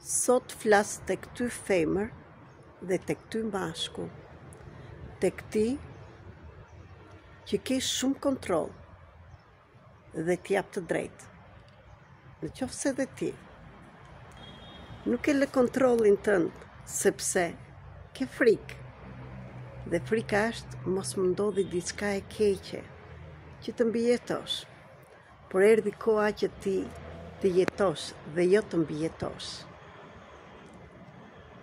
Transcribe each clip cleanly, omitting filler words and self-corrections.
Sot flas të këty femër dhe të këty mashkull, të këti që ke shumë kontrol dhe t'jap të drejtë. Në qoftë se dhe ti nuk e lë kontrollin tënd sepse ke frikë, dhe frika është mos më ndodhi diçka e keqe që të mbijetosh, por erdhi koha që ti të jetosh dhe jo të mbijetosh.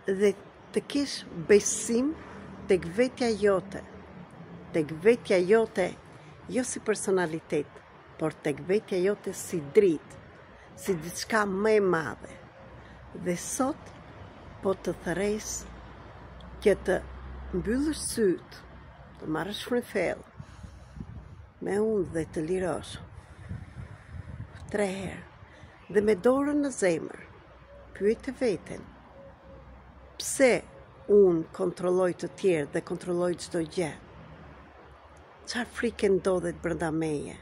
Dhe të kesh besim tek vetja jote jo si personalitet, por tek vetja jote si dritë, si diçka më e madhe. Dhe sot po të thërres që të mbyllësh syt, të marrësh frymfell me unë dhe të lirosh 3 herë, dhe me dorën në zemër pyet veten: pse unë kontrolloj të tjerë dhe kontrolloj çdo gjë? Çfarë frike ndodhet brenda meje?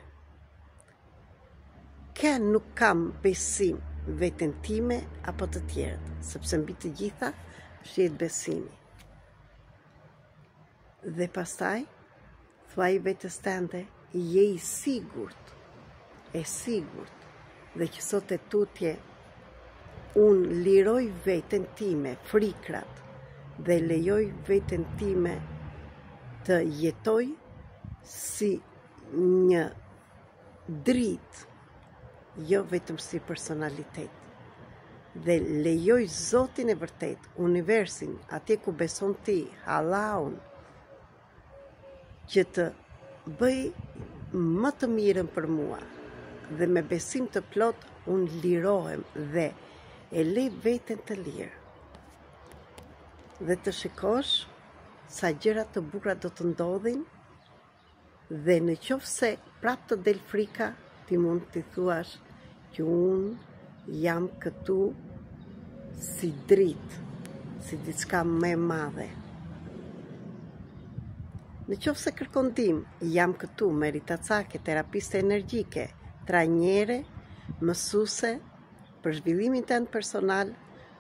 Kë nuk kam besim veten time apo të tjerët, sepse mbi të gjitha shihet besimi. Dhe pastaj thuaj vetes tënde, je i sigurt, dhe që sot e tutje unë liroj veten time, frikrat, dhe lejoj veten time të jetoj si një dritë, jo vetëm si personalitet. Dhe lejoj Zotin e vërtet, universin, atje ku beson ti, Allahun, që të bëj më të mirën për mua. Dhe me besim të plot, unë lirohem dhe e lej veten të lirë. Dhe të shikosh sa gjëra të bukura do të ndodhin, dhe në qoftë se prap të del frika, ti mund t'i thuash që unë jam këtu si dritë, si diçka më e madhe. Në qoftë se kërkon ndihmë, jam këtu, meritacake, terapiste energjike, trajnere, mësuese për zhvillimin tënd personal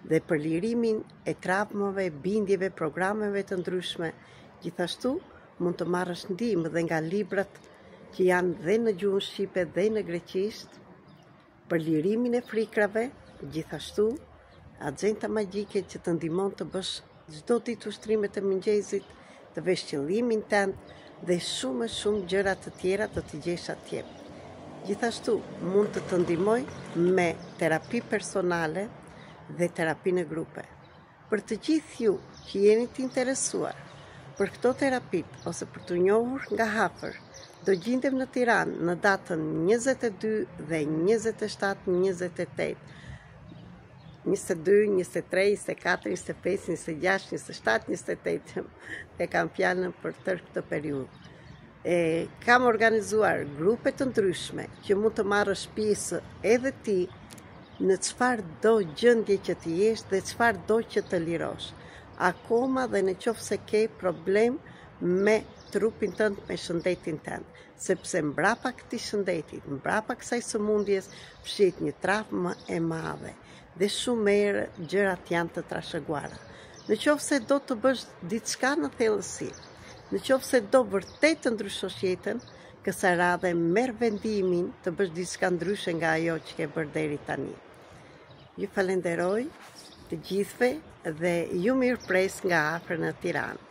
dhe për lirimin e traumave, bindjeve, programeve të ndryshme. Gjithashtu, mund të marrësh ndihmë dhe nga librat që janë dhe në gjuhën shqipe dhe në greqisht për lirimin e frikrave. Gjithashtu, agenda magjike që të ndihmon të bësh çdo ditë ushtrimet e mëngjesit, të vesh qëllimin tënd dhe shumë gjëra të tjera do t'i gjesh atje. Gjithashtu, mund të ndihmoj me terapi personale dhe terapi në grupe. Për të gjithë ju që jeni të interesuar për këto terapit ose për të njohur nga hapër, do gjendem në Tiranë në datën 22 dhe 27, 28, 22, 23, 24, 25, 26, 27, 28, e kam fjalën për tërë këtë periudhë. Kam organizuar grupe të ndryshme që mund të marrësh pjesë edhe ti në çfarë do gjendje që ti jesh dhe çfarë do që të lirosh. Akoma dhe në qoftë se ke problem me trupin tënd, me shëndetin tënd, sepse mbrapa këtij shëndetit, mbrapa kësaj sëmundjes, fshihet një traumë e madhe dhe shumë herë gjërat janë të trashëguara. Në qoftë se do të bësh diçka në thellësi, në qoftë se do vërtet të ndryshosh jetën, kësaj radhe merr vendimin të bësh diçka ndryshe nga ajo që ke bërë deri tani. Ju falenderoj të gjithëve dhe ju mirëpres nga afër në Tiranë.